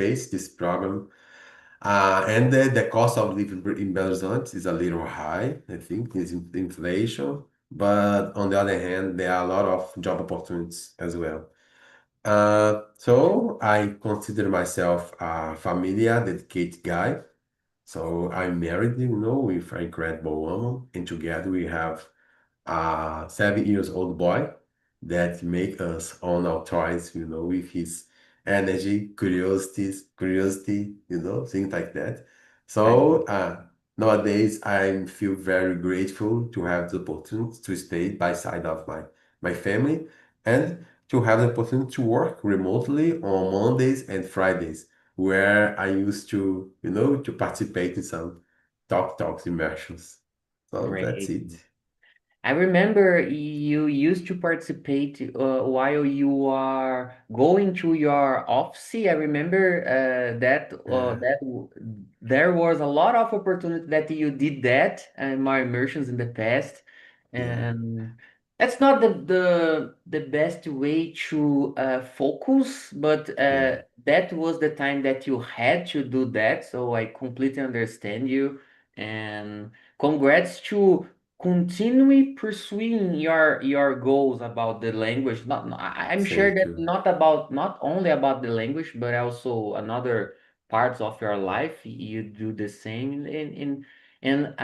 face this problem. And the cost of living in Belo Horizonte is a little high, I think, is inflation. But on the other hand, there are a lot of job opportunities as well. So I consider myself a familiar, dedicated guy. So I'm married, with an incredible woman, and together we have a 7 years old boy that make us on our toys, with his energy, curiosity, things like that. Right. So nowadays I feel very grateful to have the opportunity to stay by side of my family and to have the opportunity to work remotely on Mondays and Fridays, where I used to participate in some talks immersions. So that's Great. it. I remember you used to participate while you are going to your office. I remember Yeah, there was a lot of opportunity that you did that and my immersions in the past, yeah, and that's not the best way to focus, but yeah. that was the time that you had to do that. So I completely understand you, and congrats to continue pursuing your goals about the language. I'm sure Thank that you. not only about the language, but also another parts of your life you do the same. And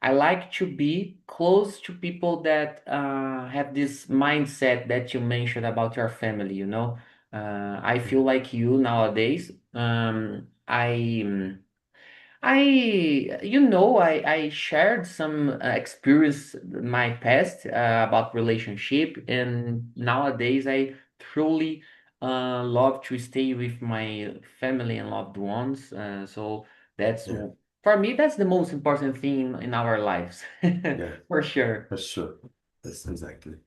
I like to be close to people that have this mindset that you mentioned about your family, you know. I feel Yeah, like you nowadays. I shared some experience in my past about relationship, and nowadays I truly love to stay with my family and loved ones. So that's yeah, for me, that's the most important thing in our lives, yeah, for sure. for sure. That's exactly.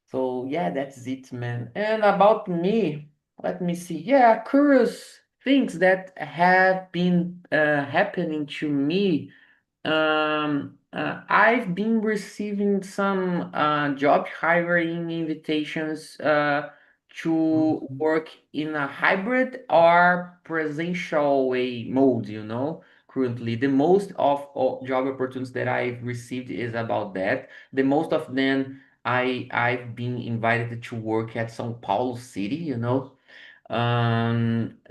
So yeah, that's it, man. And about me, let me see. Yeah, curious things that have been happening to me. I've been receiving some job hiring invitations to Mhm. work in a hybrid or presential way mode, you know. Currently, the most of all job opportunities that I've received is about that. The most of them I've been invited to work at São Paulo City, you know.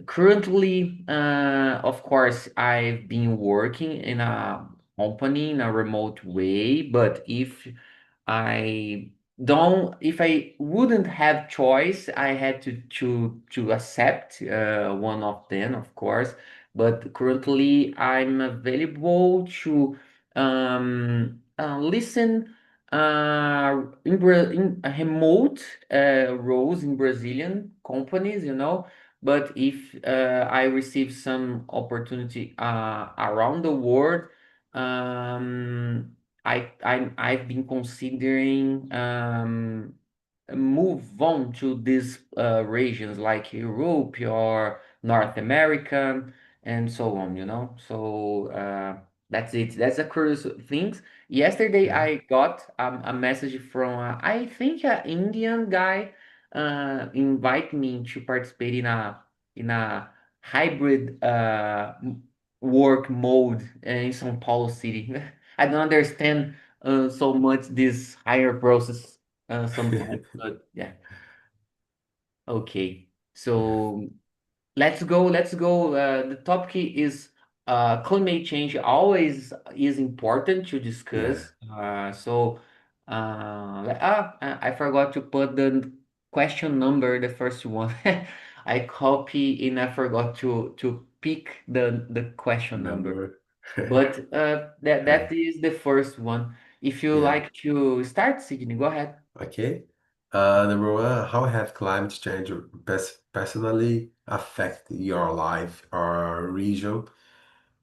Currently, of course, I've been working in a company in a remote way, but if I wouldn't have choice, I had to accept one of them, of course. But currently, I'm available to listen in remote roles in Brazilian companies, you know. But if I receive some opportunity around the world, I've been considering move on to these regions like Europe or North America and so on, you know. So that's it. That's a curious things. Yesterday Yeah. I got a message from I think an Indian guy invite me to participate in a hybrid work mode in São Paulo City. I don't understand so much this higher process sometimes, but yeah. Okay, so let's go. The topic is climate change always is important to Yeah. discuss. I forgot to put the question number, the first one. I copy and I forgot to pick the question number. Number. But that Uh, is the first one. If you yeah. like to start, Sydney, go ahead. Okay. Number one, how have climate change personally affect your life or region?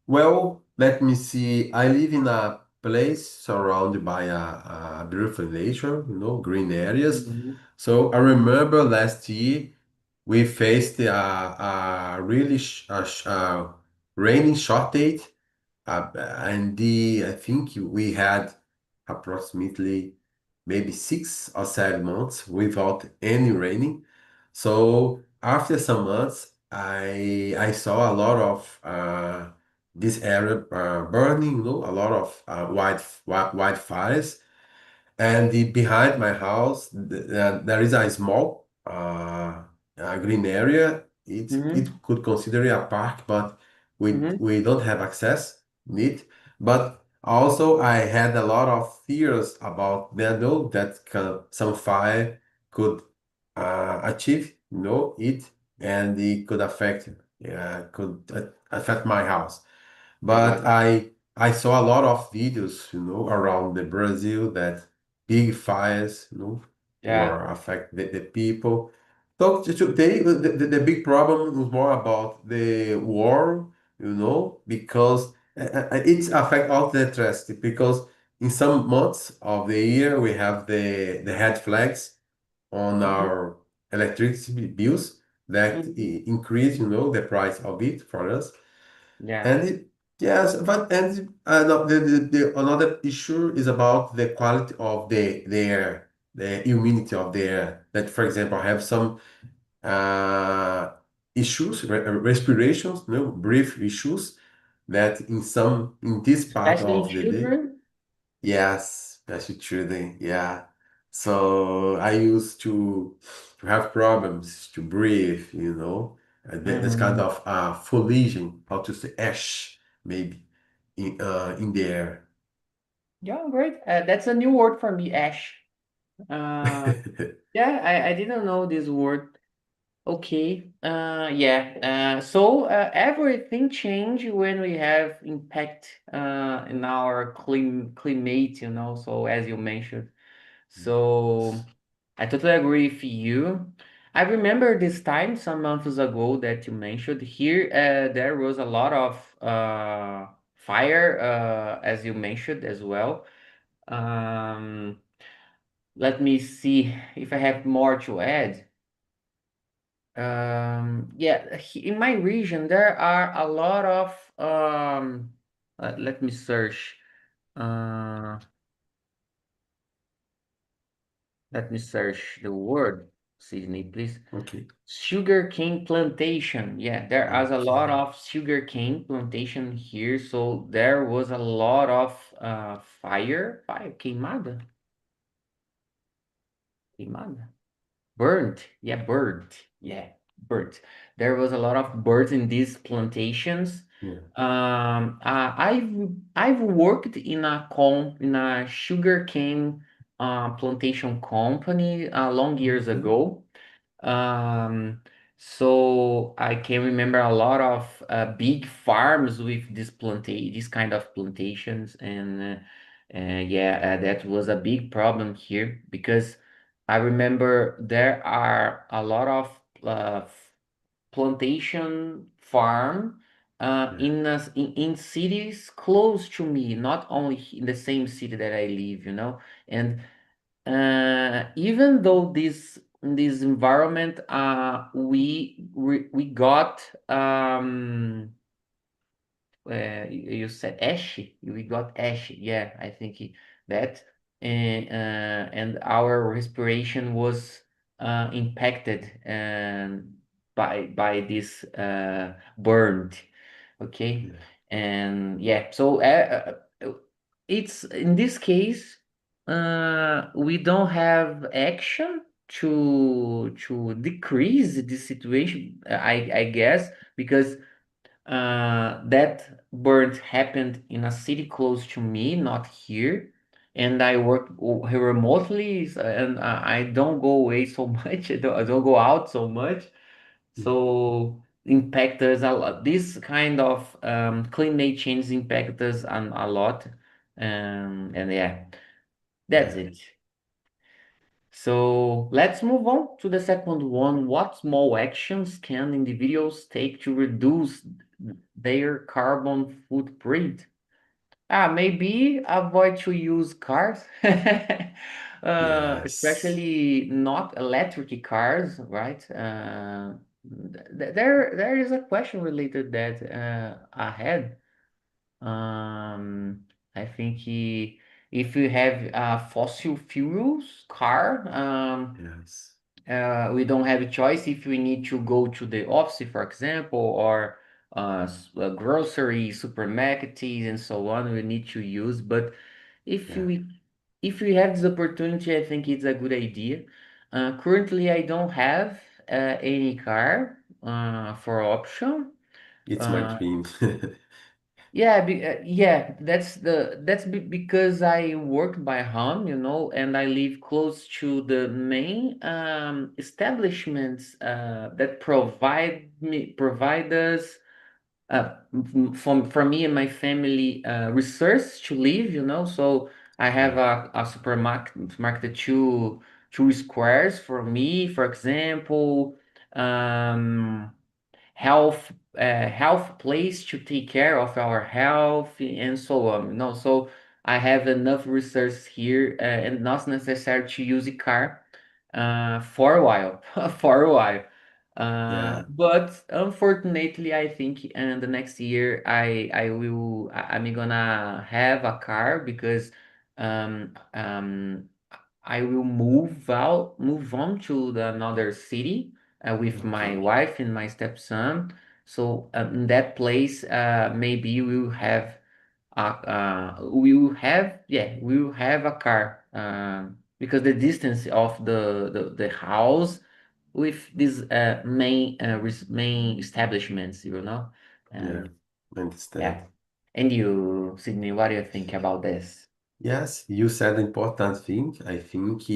Well, let me see. I live in a place surrounded by a beautiful nature, green areas. Mhm. So I remember last year we faced a really raining shortage, and I think we had approximately maybe 6 or 7 months without any raining. So after some months, I saw a lot of this area burning, a lot of wildfires. And behind my house, there is a small green area. It Mm-hmm. could consider it a park, but Mm-hmm. we don't have access in it. But also, I had a lot of fears about that some fire could achieve, it, and it could affect my house. But Yeah. I saw a lot of videos, around the Brazil that big fires, Yeah. were affect the people. So today, the big problem was more about the war, because it's affect all the electricity. Because in some months of the year we have the red flags on Mm-hmm. our electricity bills that Mm-hmm. increase, the price of it for us. Yeah. And yes, but and no, another issue is about the quality of the air, the humidity of the air. That, for example, I have some uh, issues, respirations, breath issues, that in this part Especially in of the day. children. Yes, especially children. Yeah. So I used to have problems to breathe, this kind Mm-hmm. of foliaging, how to say, ash, maybe, in the air. Yeah, great. That's a new word for me, ash. Uh, yeah, I didn't know this word. Okay. Yeah. So everything change when we have impact in our climate, So as you mentioned. So I totally agree with you. I remember this time some months ago that you mentioned here, there was a lot of fire, as you mentioned as well. Um, Let me see if I have more to add. Yeah, in my region, there are a lot of, let me search. Uh, Let me search the word, Sydney, please. Okay. Sugarcane plantation. Yeah, there is a lot Okay. of sugarcane plantation here, so there was a lot of queimada, queimada. Burnt, yeah, burnt, yeah, burnt. There was a lot of birds in these plantations. Yeah. I've worked in a sugarcane plantation company long years Okay. ago. Um, so I can remember a lot of big farms with this kind of plantations, and yeah, that was a big problem here because I remember there are a lot of plantation farm Yeah. in cities close to me, not only in the same city that I live, and even though this environment we got you said ashy, we got ashy, yeah, I think that and our respiration was impacted by this burned. Okay. Yeah. And yeah, so it's in this case, we don't have action to decrease the situation, I guess, because that burn happened in a city close to me, not here. And I work remotely, and I don't go away so much. I don't go out so much. So impact us a lot. This kind of climate change impact us a lot. And yeah, that's Yeah. it. So let's move on to the second one. What small actions can individuals take to reduce their carbon footprint? Maybe avoid to use cars, Yes. especially not electric cars, right? There is a question related that ahead. Um, I think if you have a fossil fuels car, Yes. we don't have a choice if we need to go to the office, for example, or grocery, supermarkets, and so on. We need to use, but if Yeah, we if we have this opportunity, I think it's a good idea. Currently, I don't have any car for option. it's my Uh, dream. yeah, yeah, because I work by home, and I live close to the main establishments that provide us for me and my family resource to live, So I have Yeah, a supermarket market two squares for me, for example. Um, health place to take care of our health and so on, so I have enough resources here, and not necessary to use a car for a while for a while, yeah, but unfortunately I think in the next year I'm gonna have a car because I will move on to another city with my okay, wife and my stepson. So in that place, maybe we will have a car, because the distance of the house with these main establishments, yeah, and I understand. yeah. And you, Sydney, what do you think about this? Yes, you said important thing. I think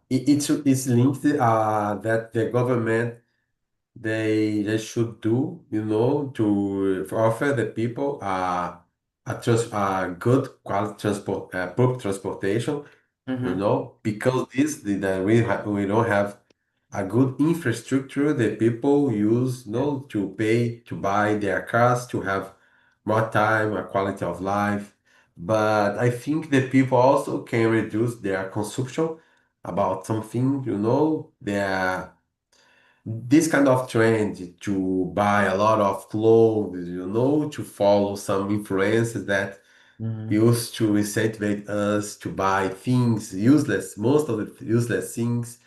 it's linked that the government they should do, to offer the people a good quality public transportation, Mm-hmm. because we don't have a good infrastructure that people use, to pay to buy their cars to have more time, a quality of life. But I think that people also can reduce their consumption about something, their this kind of trend to buy a lot of clothes, to follow some influences that Mm-hmm. used to incentivize us to buy things useless, most of the useless things.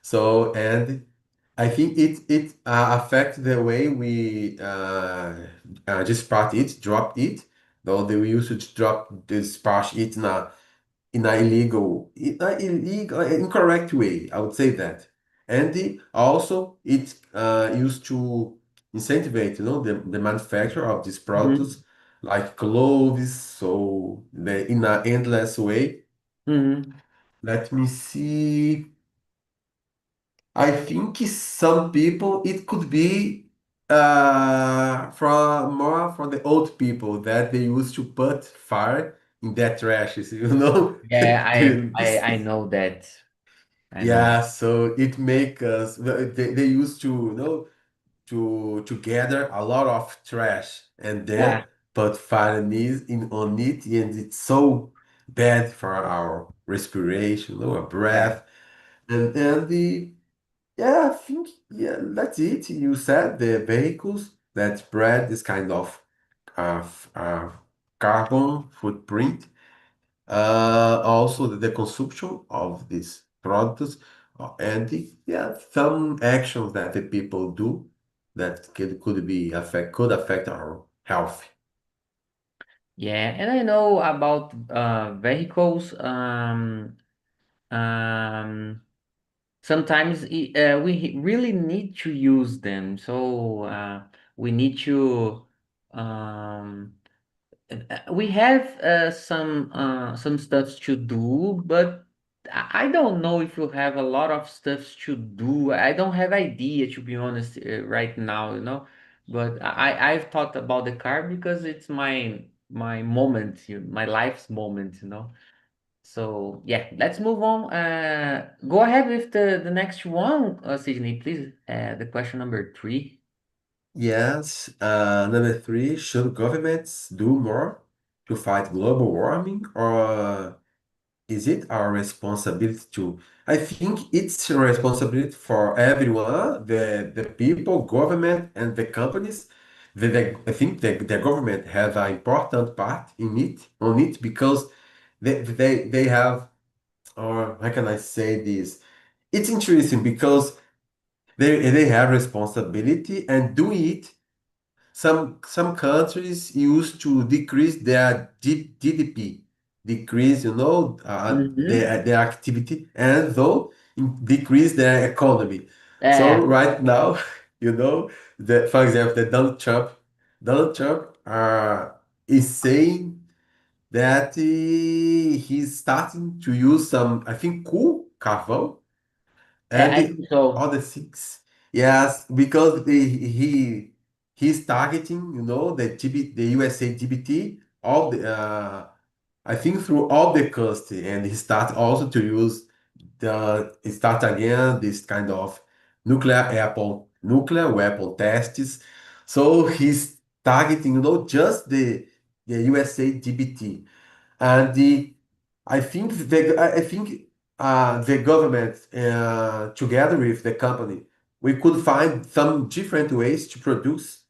So, and I think it affects the way we dispatch it, drop it. Though they used to drop dispatch it in a incorrect way. I would say that. And also it used to incentivize, the manufacture of these products like clothes, so in an endless way. Mm-hmm. Let me see. I think some people it could be from more for the old people that they used to put fire in their trashes, Yeah, This, I know that. I know. yeah, so it make us they used to, to gather a lot of trash and then Yeah, put fire on it, and it's so bad for our respiration, our yeah. breath, and the yeah, I think, yeah, that's it. You said the vehicles that spread this kind of carbon footprint. Also the consumption of these products, and yeah, some actions that the people do that could affect our health. Yeah, and I know about vehicles. Um, Sometimes we really need to use them, so we need to. Um, we have some stuff to do, but I don't know if you have a lot of stuff to do. I don't have idea, to be honest, right now, But I've thought about the car because it's my moment, my life's moment, So yeah, let's move on. Go ahead with the next one, Sydney, please. The question number three. Yes. Number three, should governments do more to fight global warming, or is it our responsibility to? I think it's a responsibility for everyone, the people, government, and the companies. I think the government has an important part on it, because they have, or how can I say this? it's interesting because they have responsibility and do it. Some countries used to decrease their GDP, decrease, Mm-hmm. their activity, and though decrease their economy. So Yeah, right now, for example, the Donald Trump is saying that he's starting to use some, I think, cool carvão and I think so. other things. Yes, because he's targeting, the USA GBT, all the I think through all the country, and he start also to use he start again this kind of nuclear weapon tests. So he's targeting, just the USA GBT. And I think the government, together with the company, we could find some different ways to produce,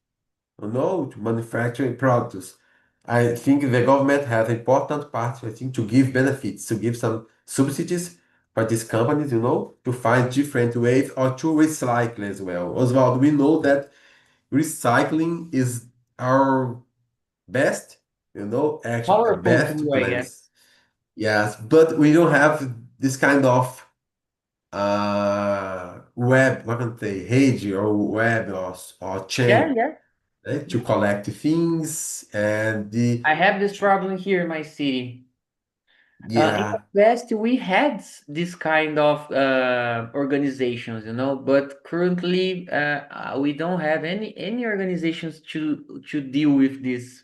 to manufacture products. I think the government has important part, I think, to give benefits, to give some subsidies for these companies, to find different ways or to recycle as well. Oswald, we know that recycling is our best, actually, Powerful best tool, I guess. plans. Yes, but we don't have this kind of web, what can I say, page or web or Yeah, chain, yeah. right, to Yeah. collect things and I have this problem here in my city. In the yeah, past, we had this kind of organizations, but currently we don't have any organizations to deal with this,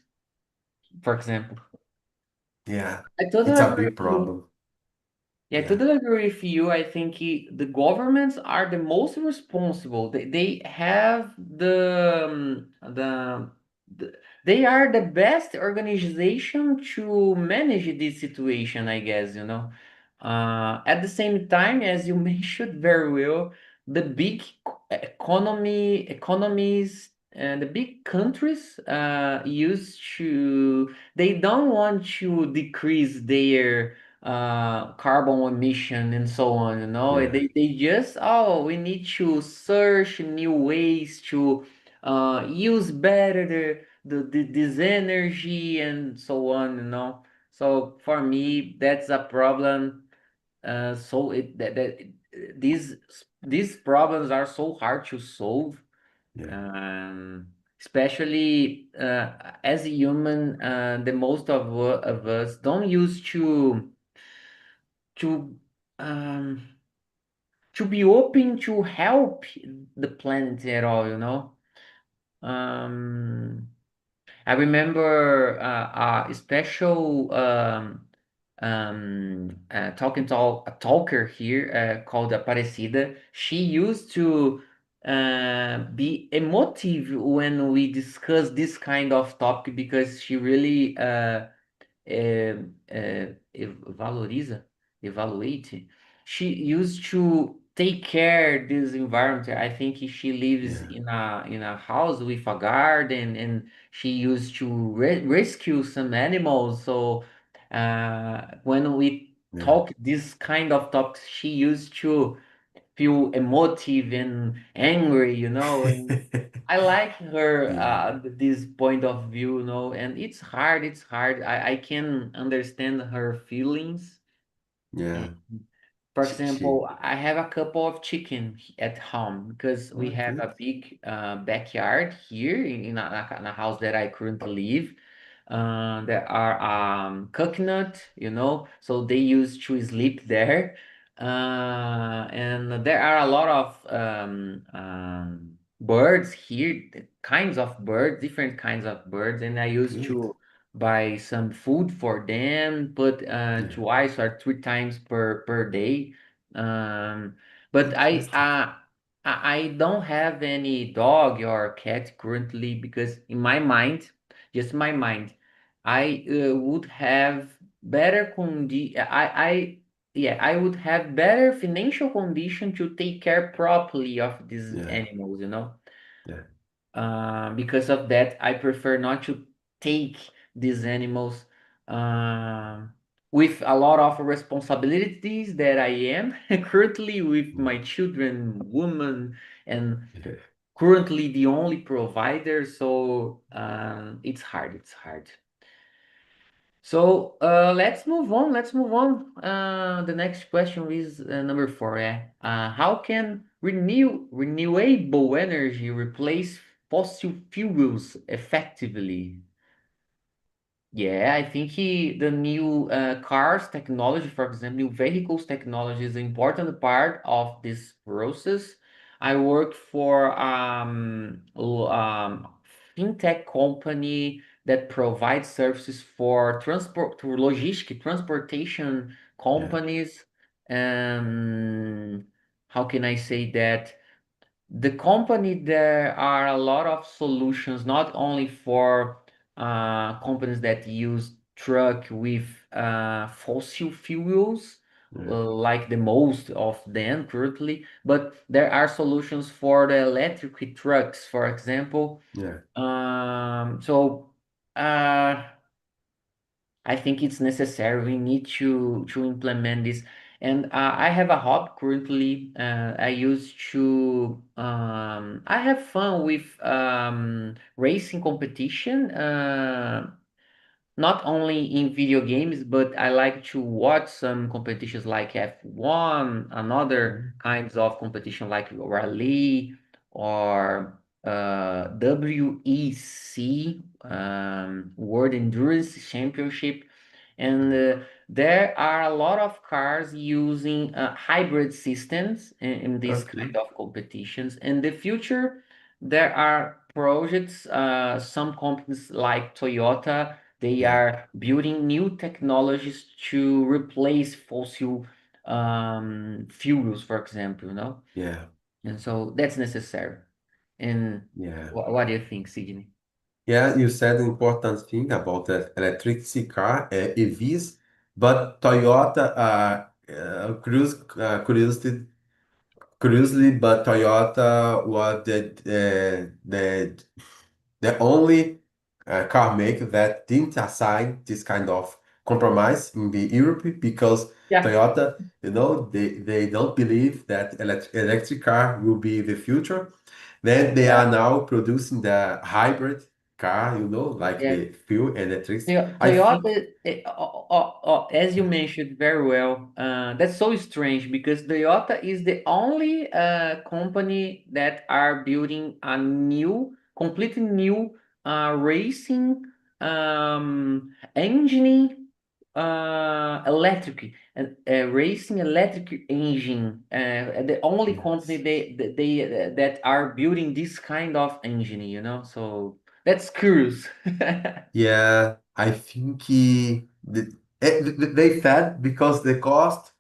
for example. yeah, I totally it's a agree big with you. problem. Yeah, I Yeah, totally agree with you. I think the governments are the most responsible. They have the they are the best organization to manage this situation, I guess, At the same time, as you mentioned very well, the big economies and the big countries used to they don't want to decrease their carbon emission and so on, yeah, they just, oh, we need to search new ways to use better this energy and so on, so for me that's a problem. So it that, that these these problems are so hard to solve, yeah, um, especially as a human, the most of us don't use to um to be open to help the planet at all, um I remember a special a talker here called Aparecida. She used to be emotive when we discuss this kind of topic because she really valoriza, evaluate. She used to take care this environment. I think she lives yeah, in a house with a garden, and she used to rescue some animals. So when we yeah. talk this kind of topics, she used to feel emotive and angry, and I like her Yeah, this point of view, and it's hard. It's hard. I can understand her feelings. And yeah. for She, example, I have a couple of chicken at home because we oh, have good. a big backyard here in a house that I currently live. There are coconut, so they used to sleep there. And there are a lot of birds here, the kinds of birds, different kinds of birds, and I used Good. to buy some food for them, put Yeah, twice or three times per day. Um, but fantastic. I don't have any dog or cat currently because in my mind, just my mind, I would have better I would have better financial condition to take care properly of these Yeah, animals, yeah, because of that, I prefer not to take these animals. Um, with a lot of responsibilities that I am currently with Mm. my children, woman, and Yeah. currently the only provider. So it's hard. It's hard. So let's move on. Let's move on. The next question is number four. Yeah. How can renewable energy replace fossil fuels effectively? Yeah, I think the new cars technology, for example, new vehicles technology is an important part of this process. I work for fintech company that provides services for transport to logistic transportation Yeah. companies. Um, how can I say that? The company, there are a lot of solutions, not only for companies that use truck with fossil fuels, Yeah. like the most of them currently, but there are solutions for the electric trucks, for example. Yeah. So I think it's necessary. We need to implement this. And I have a hobby currently. I used to I have fun with racing competition. Not only in video games, but I like to watch some competitions like F1, another Mhm. kinds of competition like rally or WEC, World Endurance Championship. And there are a lot of cars using hybrid systems in this Okay. kind of competitions. In the future, there are projects, some companies like Toyota, they Yeah. are building new technologies to replace fossil fuels, for example, you know? Yeah. And so that's necessary. And Yeah. what do you think, Sidney? Yeah, you said an important thing about the electric car, EVs, but Toyota, curiously, but Toyota was the only car maker that didn't assign this kind of compromise in the Europe because Yeah, Toyota, they don't believe that electric car will be the future. Then they yeah, are now producing the hybrid car, like yeah. the fuel and electricity. I think, Toyota, as you mentioned very well, that's so strange because Toyota is the only company that are building a new, completely new racing engine, electric, racing electric engine. The only company yes. that are building this kind of engine, So that's curious. Yeah, I think they said because the cost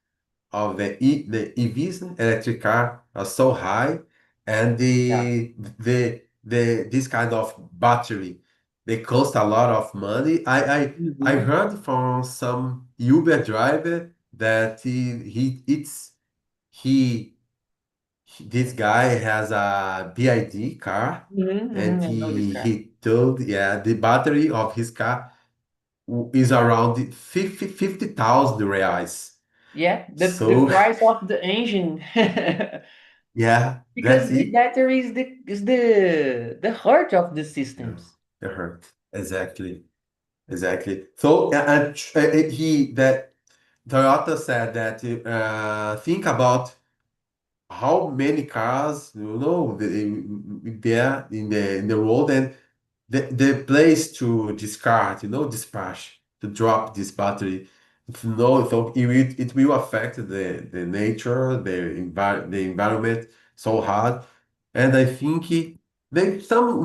of the EVs, electric car, are so high, and Yeah. the this kind of battery, they cost a lot of money. I Mhm. heard from some Uber driver that he this guy has a BID car, and I know this guy. he told, yeah, the battery of his car is around 50,000 reais. Yeah, the So, price of the engine. yeah, Because that's the it. battery is the heart of the Yeah, systems. it hurt. Exactly. Exactly. So, that Toyota said that think about how many cars, there in the road, and the place to discard, dispatch, to drop this battery. So it will affect the nature, the environment so hard. And I think there's some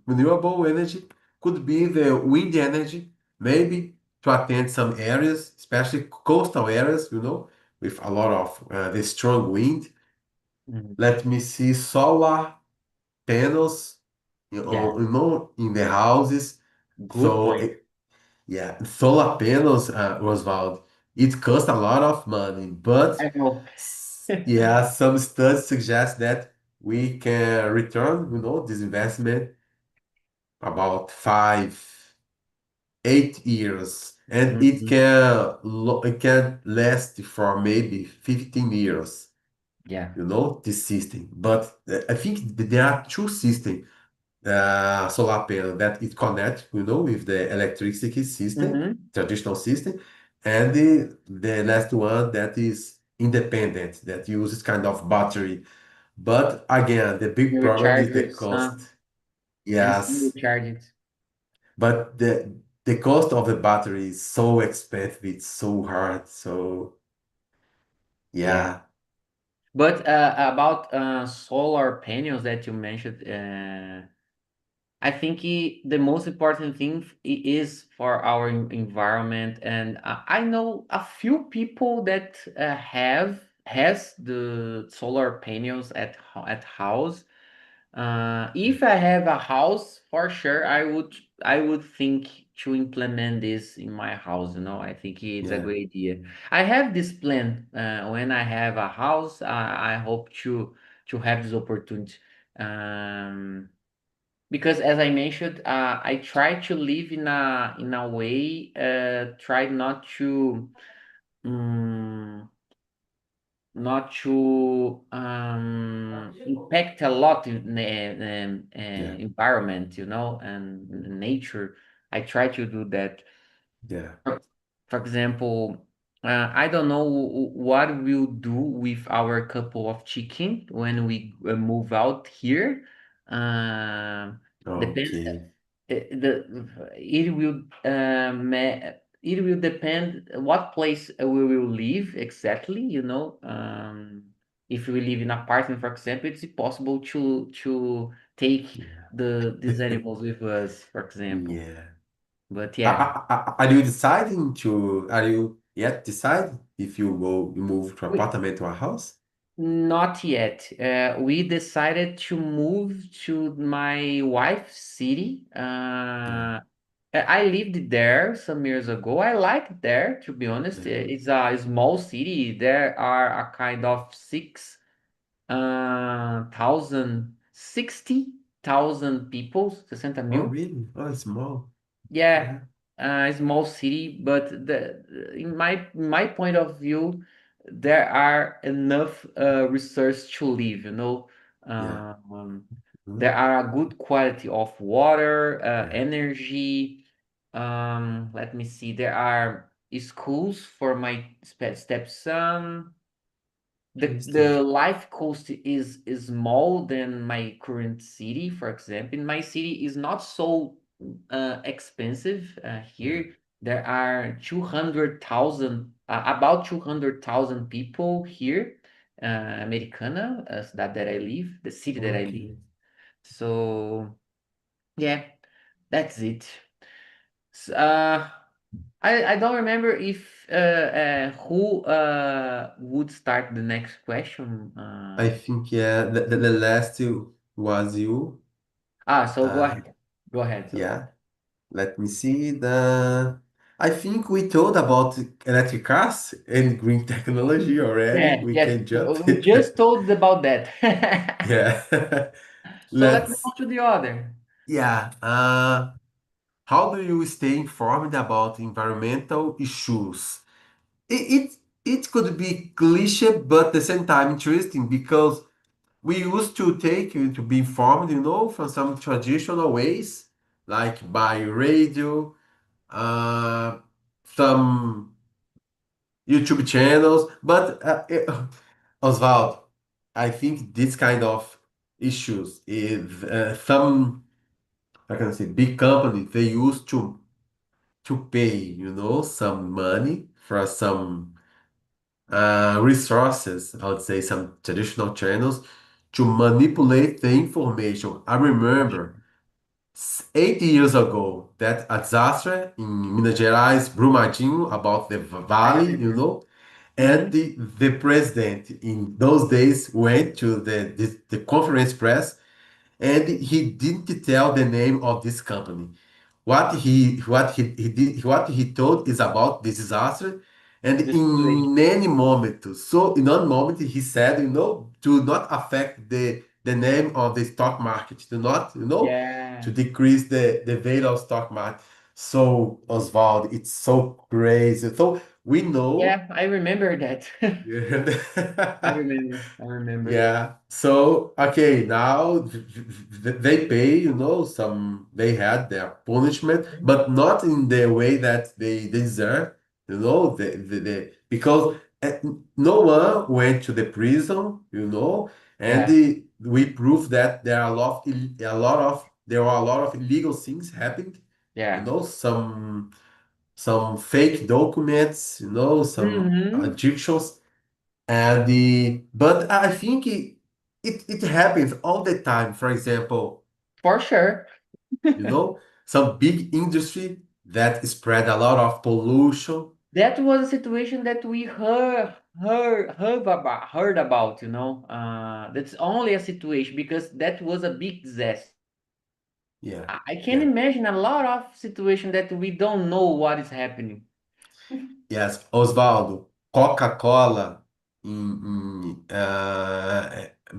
renewable energy could be the wind energy, maybe to attend some areas, especially coastal areas, with a lot of the strong wind. Mhm. Let me see, solar panels, Yeah, in the houses. good So point. yeah, solar panels, Oswald, it costs a lot of money, but I know. yeah, some studies suggest that we can return, this investment about 8 years, and Mhm. it can last for maybe 15 years. Yeah. This system. But I think there are two systems, solar panel that it connect, with the electricity system, Mm-hmm. traditional system, and the last one that is independent, that uses kind of battery. But again, the big You problem recharge is the with sun cost. and still Yes, recharge it. but the cost of the battery is so expensive, it's so hard. So Yeah. yeah, But about solar panels that you mentioned, I think the most important thing is for our environment, and I know a few people that has the solar panels at house. If I have a house, for sure, I would think to implement this in my house. I think it's a yeah, great idea. I have this plan. When I have a house, I hope to have this opportunity. Um, because as I mentioned, I try to live in a way, try um, not to impact a lot in the yeah, environment, and nature. I try to do that. yeah. For example, I don't know what we'll do with our couple of chicken when we move out here. Um, depend Okay. it will depend what place we will live exactly. If we live in apartment, for example, it's impossible to take Yeah. these animals with us, for example. Yeah. But yeah. Are you yet decide if you move to We, apartment or a house? Not yet. We decided to move to my wife's city. Yeah. I lived there some years ago. I liked there, to be honest. Yeah. It's a small city. There are a kind of 60,000 people, 60 Oh, mil. really? Oh, it's small. Yeah, Yeah. small city, but in my point of view, there are enough resources to live. Yeah. Um, Mhm. there are a good quality of water, Yeah. energy. Let me see. There are schools for my stepson. The Interesting. life cost is small than my current city. For example, in my city is not so expensive. Yeah. Here there are 200,000, about 200,000 people here, Americana, that I live, the city that I live. Okay. So yeah, that's it. I don't remember if who would start the next question. I think, yeah, the last was you. So go Uh, ahead. Go ahead. So yeah. Let me see I think we told about electric cars and green technology already. yeah, We yes, can jump. we just told about that. Yeah. So let's Let's, move to the other. yeah. How do you stay informed about environmental issues? It, it could be cliche, but at the same time interesting because we used to take to be informed, from some traditional ways, like by radio, uh, some YouTube channels. But Oswald, I think this kind of issues is some, I can say, big companies they used to pay, some money for some resources. I would say some traditional channels to manipulate the information. I remember 8 years ago that a disaster in Minas Gerais, Brumadinho, about the I valley, remember. and Hmm. the president in those days went to the conference press and he didn't tell the name of this company. He did what he told is about the disaster, and The situation. in any moment, so in one moment he said, do not affect the name of the stock market, do not, to Yeah. decrease the value of stock market. So, Oswald, it's so crazy. So we know. Yeah, I remember that. I Yeah. remember. I remember. Yeah. So, okay, now they pay, some they had their punishment, Mhm. but not in the way that they deserve, because no one went to the prison, and Yeah, we prove that there are there are a lot of illegal things happening, yeah. some fake documents, some Mm-hmm. addictions. But I think it happens all the time. For example, For sure. you know, some big industry that spread a lot of pollution. That was a situation that we heard about, you know. That's only a situation because that was a big disaster. Yeah, I can yeah. imagine a lot of situation that we don't know what is happening. Yes, Osvaldo, Coca-Cola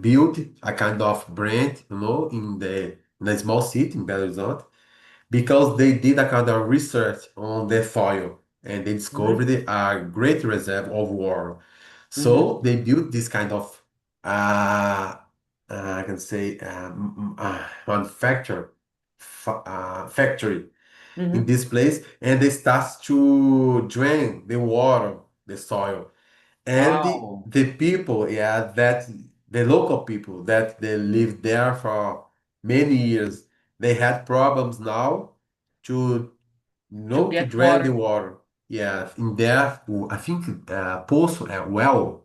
built a kind of brand, in a small city in Belo Horizonte, because they did a kind of research on the soil and they Mm-hmm. discovered a great reserve of water. Mm-hmm. So they built this kind of, uh, I can say, manufacture factory in Mm-hmm. this place, and they start to drain the water, the soil, and Wow. the people, yeah, that the local people that they lived there for many years, they had problems now to To to get drain the water. water. Yeah, in there, I think poço, well,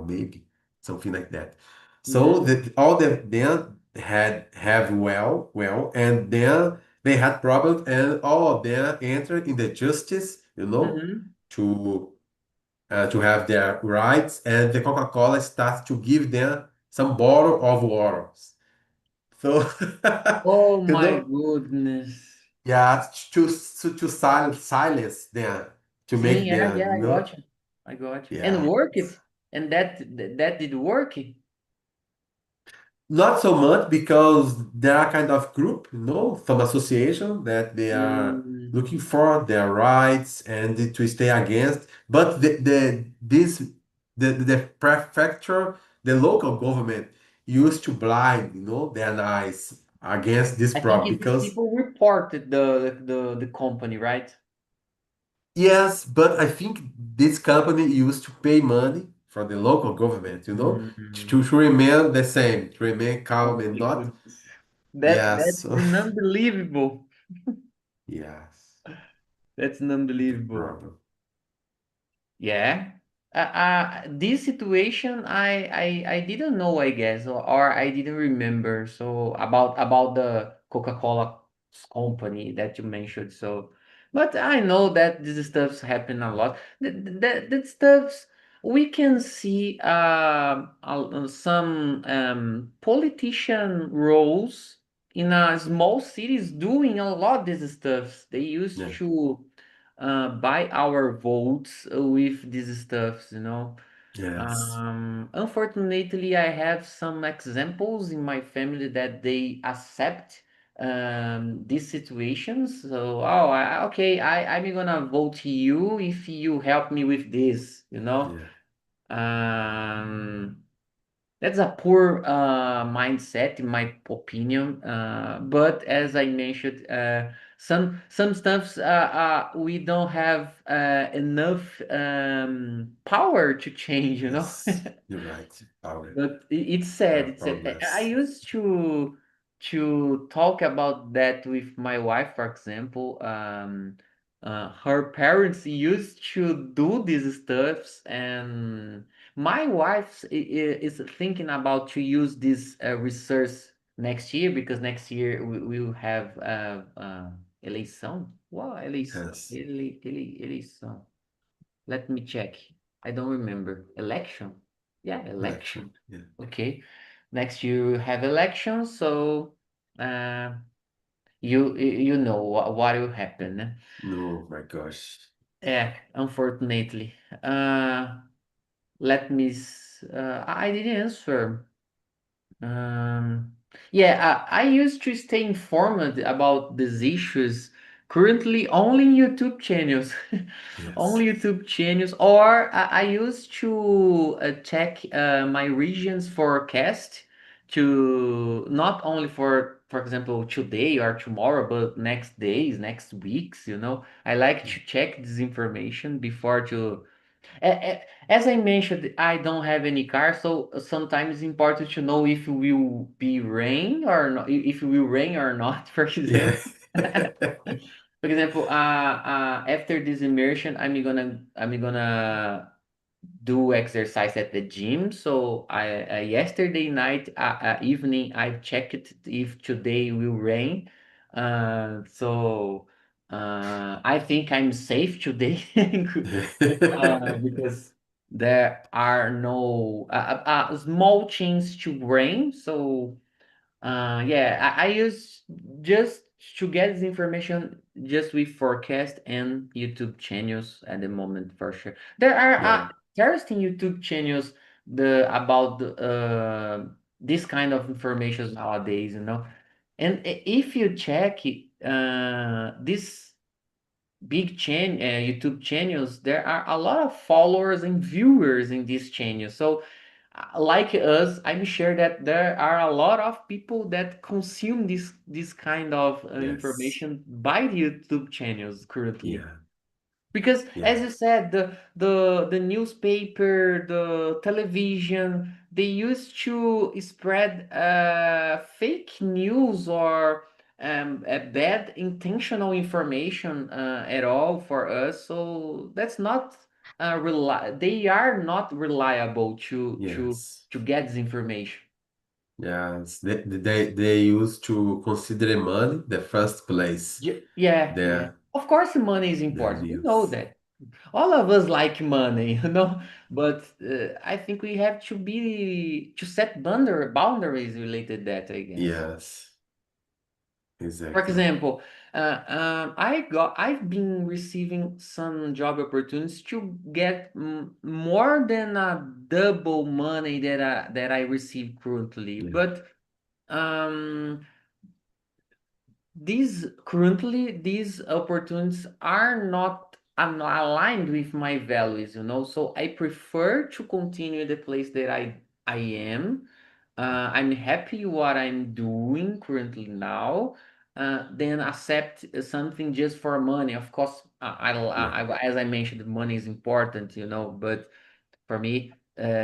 maybe something like that. So Mm-hmm. that all the them had have well, and then they had problems, and all of them entered in the justice, Mm-hmm. to have their rights, and the Coca-Cola starts to give them some bottle of water. So, Oh you my know, goodness. yeah, silence them, to See, make yeah, them, yeah, I got you. I got you. And yeah. work it. And that did work. Not so much because they are kind of group, some association that they are Mm. looking for their rights and to stay against. But the prefecture, the local government used to blind, their eyes against this I think problem these because people reported the company, right? yes, but I think this company used to pay money for the local government, Mm. to remain the same, to remain Oh calm and my not. goodness. That's Yes. unbelievable. Yes, That's big unbelievable. problem. Yeah. This situation I didn't know, I guess, or I didn't remember. So about the Coca-Cola company that you mentioned. So, but I know that this stuffs happen a lot. That stuffs we can see some politician roles in a small cities doing a lot these stuffs. They used Yeah. to buy our votes with these stuffs, you know. Yes. Unfortunately, I have some examples in my family that they accept these situations. So, oh, okay, I'm gonna vote you if you help me with this, you know. Yeah. Um, that's a poor mindset, in my opinion. But as I mentioned, some stuffs we don't have enough power to change, you know. Yes. You're right. Power. But it's sad. It's sad. I Powerless. used to talk about that with my wife, for example. Her parents used to do these stuffs, and my wife is thinking about to use this research next year because next year we will have eleição. What eleição? Yes. Eleição. Let me check. I don't remember. Election? Yeah, election. Election. Yeah. Okay. Next year we have elections, so uh, you know what will happen. Eh? No, my gosh. Yeah, unfortunately. Uh, let me. I didn't answer. Um, yeah, I used to stay informed about these issues Currently, only YouTube channels, Yes. only YouTube channels. Or I used to check my region's forecast to not only for example, today or tomorrow, but next days, next weeks. I like to check this information before to. As I mentioned, I don't have any car, so sometimes it's important to know if it will be rain or not, if it will rain or not, for Yeah. example. For example, after this immersion, I'm gonna do exercise at the gym. So I yesterday night, evening, I checked if today will rain. I think I'm safe today because there are no small change to rain. So yeah, I use just to get this information just with forecast and YouTube channels at the moment for sure. There are Yeah. interesting YouTube channels about this kind of information nowadays, And if you check it, this YouTube channels, there are a lot of followers and viewers in these channels. So like us, I'm sure that there are a lot of people that consume this kind of Yes. information by the YouTube channels currently. Yeah. Because as Yeah. you said, the newspaper, the television, they used to spread fake news or a bad intentional information at all for us. So that's not they are not reliable Yes. to get this information. Yes. They used to consider money the first place. Yeah, yeah. Their Of course, money is their important. We know news. that. All of us like money, but I think we have to set boundaries related that, I guess. Yes. For Exactly. example, I've been receiving some job opportunities to get more than a double money that I receive currently, Yeah. but um these opportunities are not aligned with my values, so I prefer to continue the place that I am. I'm happy what I'm doing currently now, than accept something just for money. Of course, Yeah. as I mentioned, money is important, but for me,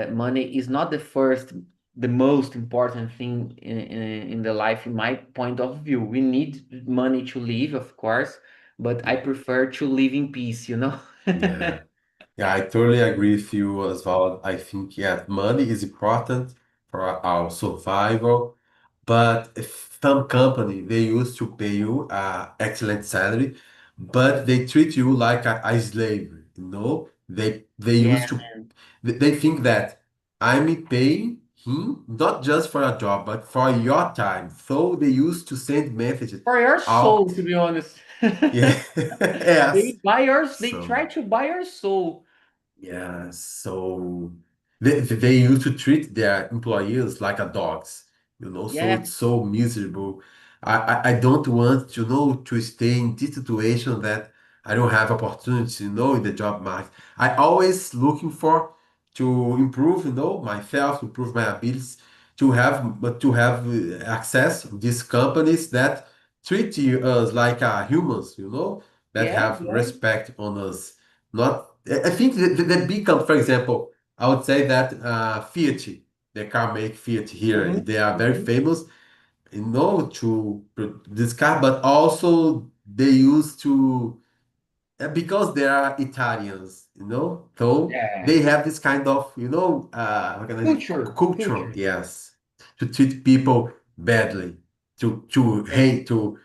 money is not the most important thing in the life, in my point of view. We need money to live, of course, but I Yeah. prefer to live in peace. Yeah. Yeah, I totally agree with you as well. I think, yeah, money is important for our survival, but if some company, they used to pay you excellent salary, but they treat you like a slave, They Yeah, used to, they think that I'm paying him not just for a job, but for your time. So they used to send messages for your soul, out. to be honest. Yeah, yes. They try So. to buy your soul. Yeah, so they used to treat their employees like a dogs, so Yeah, it's so miserable. I don't want, to stay in this situation that I don't have opportunity, in the job market. I always looking for to improve, myself, improve my abilities, but to have access to these companies that treat us like humans, that yeah, have yeah. respect on us. Not, I think the big company, for example, I would say that Fiat, the car make Fiat here, Hmm, they are very hmm. famous, to this car, but also they used to, because they are Italians, so Yeah. they have this kind of, how can I say, culture, Culture. yes, to treat people badly, to Yeah, hate, to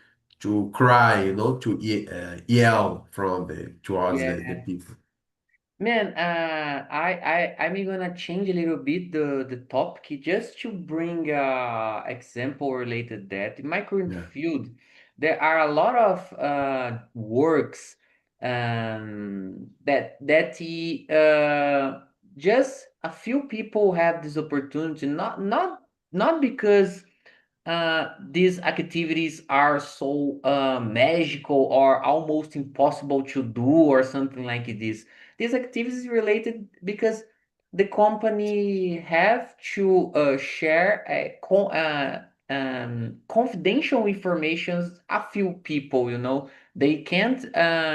cry, to yell from towards the yeah. people. Man, I'm gonna change a little bit the topic just to bring example related that in my current Yeah. field, there are a lot of works just a few people have this opportunity, not because these activities are so magical or almost impossible to do or something like this. These activities related because the company have to share confidential informations a few people, you know. They can't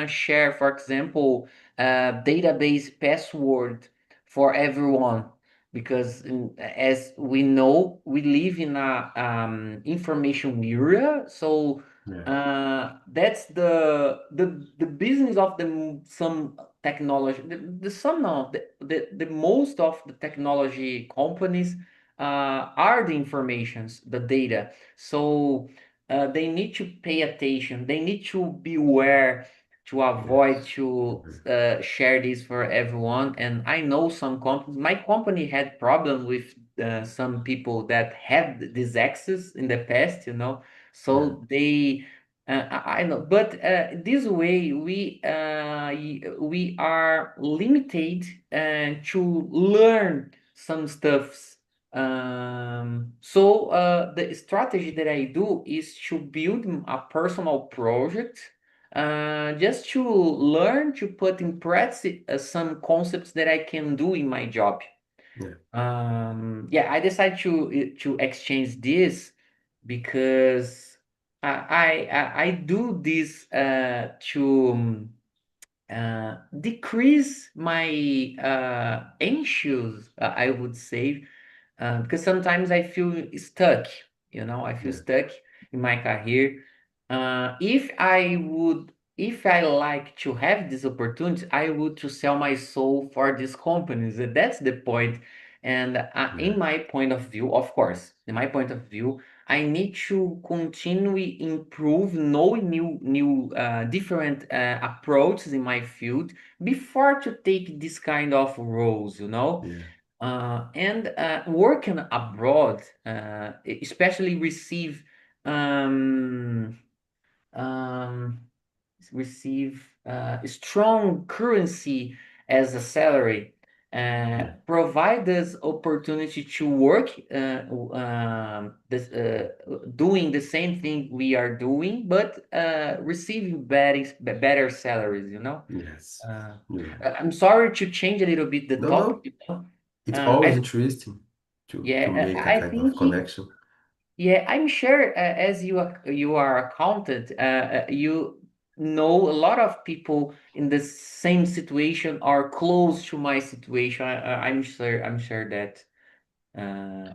share, for example, database password for everyone because as we know we live in a information era, so Yeah. that's the business of some technology, the some no the most of the technology companies are the informations, the data. So they need to pay attention, they need to be aware to avoid Yes. to Mhm. share this for everyone. And I know some companies, my company had problem with some people that had this access in the past, you know. Yeah. So they I know, but this way we are limited to learn some stuffs. So the strategy that I do is to build a personal project, just to learn to put in practice some concepts that I can do in my job. Yeah. Yeah, I decided to exchange this because I do this to decrease my anxious, I would say, because sometimes I feel stuck, you know, I feel Yeah. stuck in my career. If I would, if I like to have this opportunity, I would to sell my soul for these companies. And that's the point. And Yeah. in my point of view, of course, in my point of view, I need to continually improve, know new different approaches in my field before to take this kind of roles, you know. Yeah. And working abroad, especially um, um, receive strong currency as a salary, Yeah. provide us opportunity to work doing the same thing we are doing, but receiving better salaries, you know. Yes. Uh, Yeah. I'm sorry to change a little bit the No, topic, no. you know. It's always I interesting to yeah, make that I kind of think connection. yeah, I'm sure as you are accountant, you know a lot of people in the same situation or close to my situation. I'm sure that,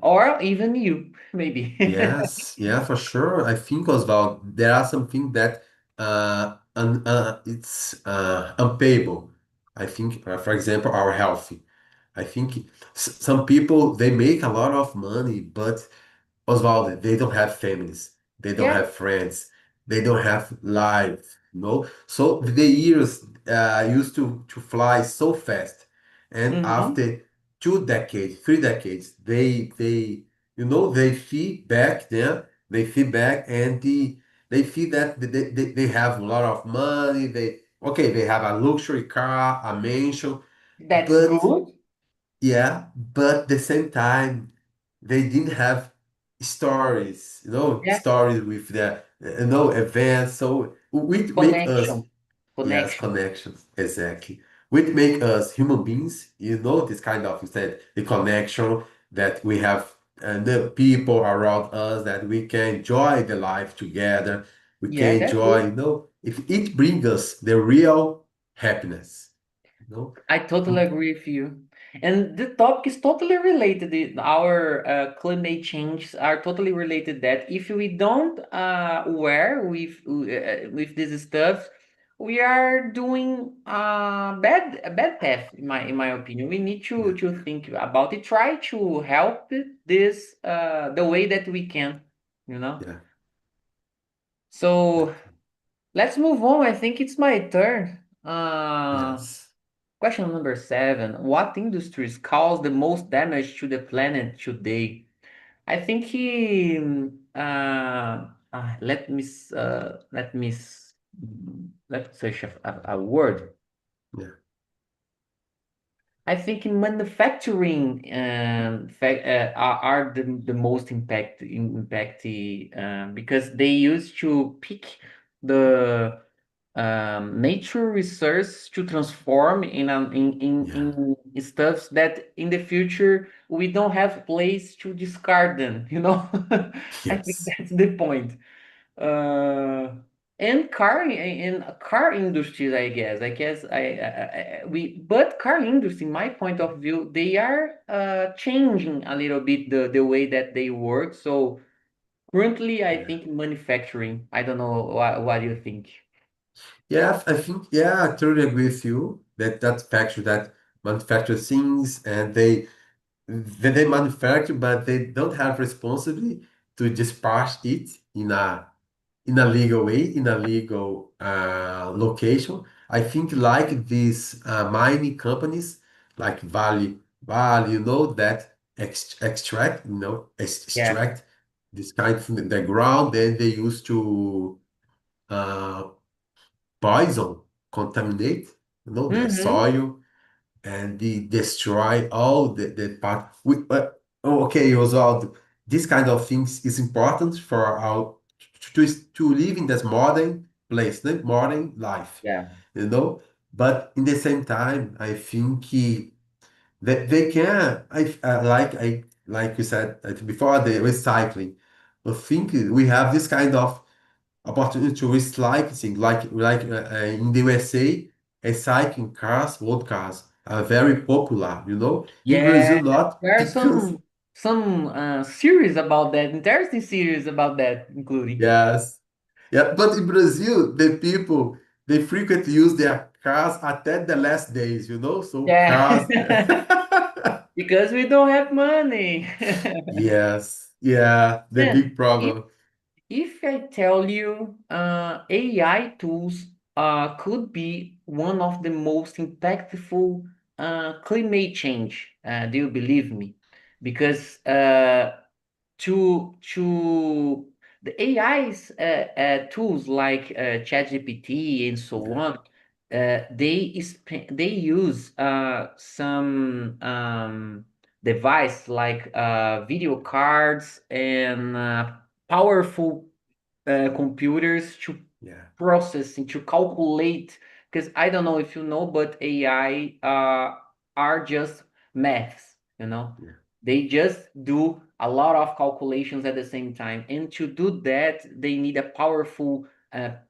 or even you, maybe. Yes, yeah, for sure. I think, Oswald, there are some things that it's unpayable. I think, for example, our health. I think some people they make a lot of money, but Oswald, they don't have families, they don't Yeah. have friends, they don't have life, you know. So the years used to fly so fast, and Mm-hmm. after 2 decades, 3 decades, they see back then, they see back, and they see that they have a lot of money. They have a luxury car, a mansion, That's but good. yeah, but at the same time, they didn't have stories, Yeah. stories with the, events. So which make us, Connection. yes, Connection. connections, exactly. Which make us human beings, this kind of, instead, the connection that we have and the people around us that we can enjoy the life together. We Yeah, can that's enjoy, good. if it brings us the real happiness, you know. I totally agree with you. And the topic is totally related. Our climate change are totally related that if we don't aware with this stuff, we are doing a bad path in my opinion. We need Yeah, to think about it, try to help this the way that we can, you know. yeah, So yeah. let's move on. I think it's my turn. Yes. Question number 7. What industries cause the most damage to the planet today? I think let me search a word. Yeah. I think manufacturing are the most impacty because they used to pick the nature resource to transform Yeah. in stuffs that in the future we don't have place to discard them, you know? I think Yes. that's the point. Uh, and car industries, but car industry, in my point of view, they are changing a little bit the way that they work. So currently, I Yeah. think manufacturing. I don't know what do you think? Yeah, I think, yeah, I totally agree with you that that factory that manufacture things and they manufacture, but they don't have responsibility to dispatch it in a legal way, in a legal location. I think like these mining companies, like Vale, that extract, Yeah. extract this kind from the ground, then they used to uh, poison, contaminate, the Mm-hmm. soil and they destroy all the part. Okay, Oswaldo, this kind of things is important for our to live in this modern place, the modern life, Yeah. you know. But in the same time, I think that they can. Like you said before, the recycling. I think we have this kind of opportunity to recycle things in the USA, recycling cars, old cars are very popular, In Yeah. Brazil, not There are because some series about that, interesting series about that, including. yes, yeah, but in Brazil, the people they frequently use their cars at the last days, So cars, Yeah. Because we don't have money. yes, yeah, the Man, big if problem. if I tell you AI tools could be one of the most impactful climate change, do you believe me? Because to the AI's tools like ChatGPT and so Yeah, on, they use some device like video cards and powerful computers to yeah, processing to calculate because I don't know if you know, but AI are just maths, you know. yeah, They just do a lot of calculations at the same time, and to do that, they need a powerful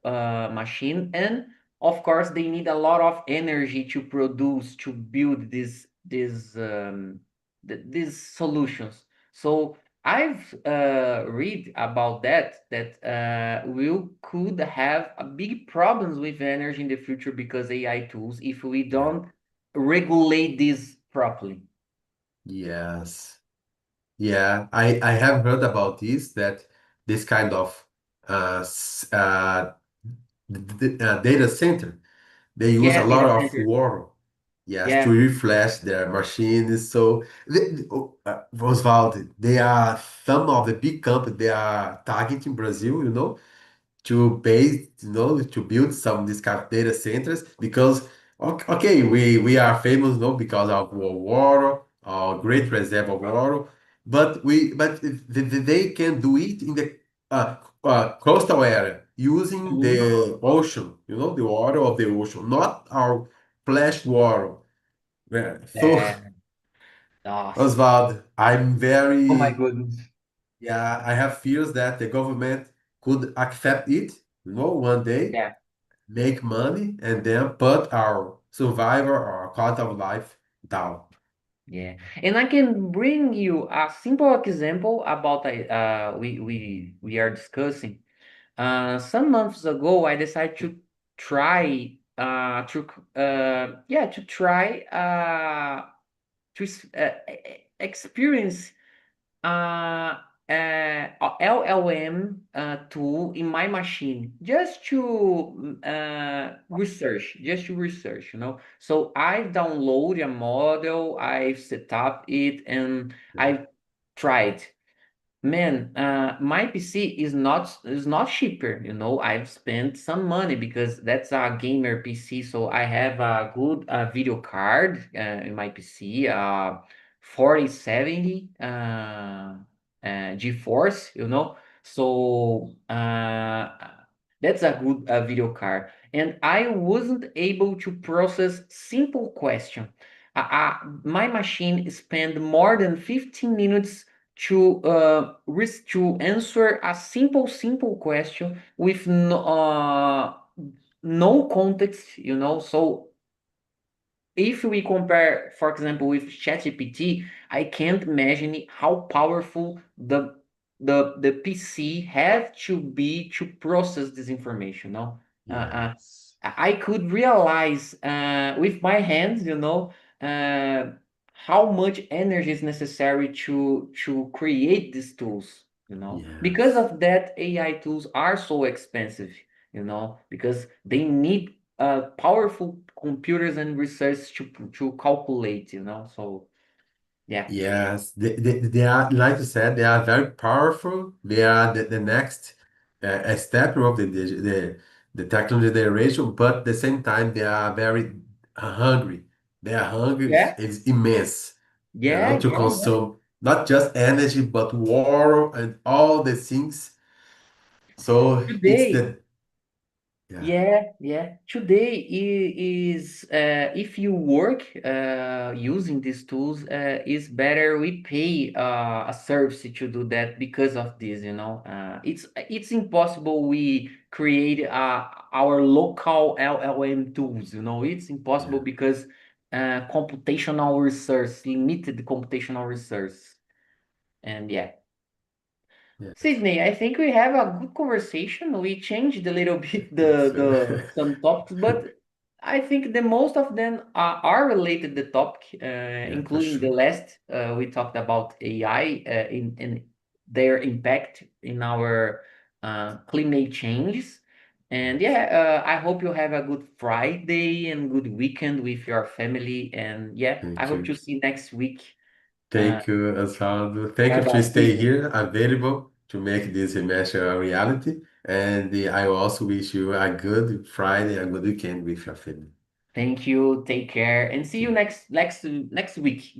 machine, and of course, they need a lot of energy to produce to build these solutions. So I've read about that we could have a big problems with energy in the future because AI tools if we yeah, don't regulate this properly. yes. Yeah, I have heard about this that this kind of data center they use a Yeah, lot data of center. water, yes, to Yeah. refresh their machines. So, Oswald, they are some of the big companies they are targeting Brazil, to base, to build some this kind of data centers because okay, we are famous, because of our water, our great reserve of water, but they can do it in the coastal area using Mhm. the ocean, the water of the ocean, not our flash water. Yeah. So, Yeah. Nossa. Oswald, I'm Oh my very, goodness. yeah, I have fears that the government could accept it, one day Yeah. make money, and then put our survivor or quality of life down. Yeah. And I can bring you a simple example about we are discussing. Some months ago, I decided to try to try experience LLM tool in my machine just to research, you know. So I download a model, I set up it, and Yeah. I tried. Man, my PC is not cheaper, you know. I've spent some money because that's a gamer PC, so I have a good video card in my PC, 4070 GeForce, you know. So that's a good video card, and I wasn't able to process simple question. My machine spent more than 15 minutes to answer a simple question with no context, you know. So if we compare, for example, with ChatGPT, I can't imagine how powerful the PC have to be to process this information. No, uh, uh, Yes. I could realize with my hands, you know, uh, how much energy is necessary to create these tools. You know, because Yes. of that, AI tools are so expensive. You know, because they need powerful computers and research to calculate, you know. So yeah, Yes, they are, like you said, they are very powerful. They are the next step of the technology generation, but at the same time, they are very hungry. Their hunger is, yeah, is immense, yeah, to yeah, yeah. consume not just energy, but water and all the things. So it's Today, the, yeah, yeah, yeah. Today is if you work using these tools, is better we pay a service to do that because of this, you know. It's impossible we create our local LLM tools, you know. It's impossible yeah, because computational research, limited computational research, and yeah. yes, Sydney, I think we have a good conversation. We changed a little bit it's, the some topics, but I think the most of them are related to the topic, yeah, for including the sure. last we talked about AI in their impact in our climate changes. And Yes. yeah, I hope you have a good Friday and good weekend with your family. And yeah, I Thank hope you. to see you next week. Uh, Thank you, Osvaldo. Thank bye you to bye. See stay you. here available to make this semester a reality. And I also wish you a good Friday, a good weekend with your family. Thank you. Take care and see you Okay. next week.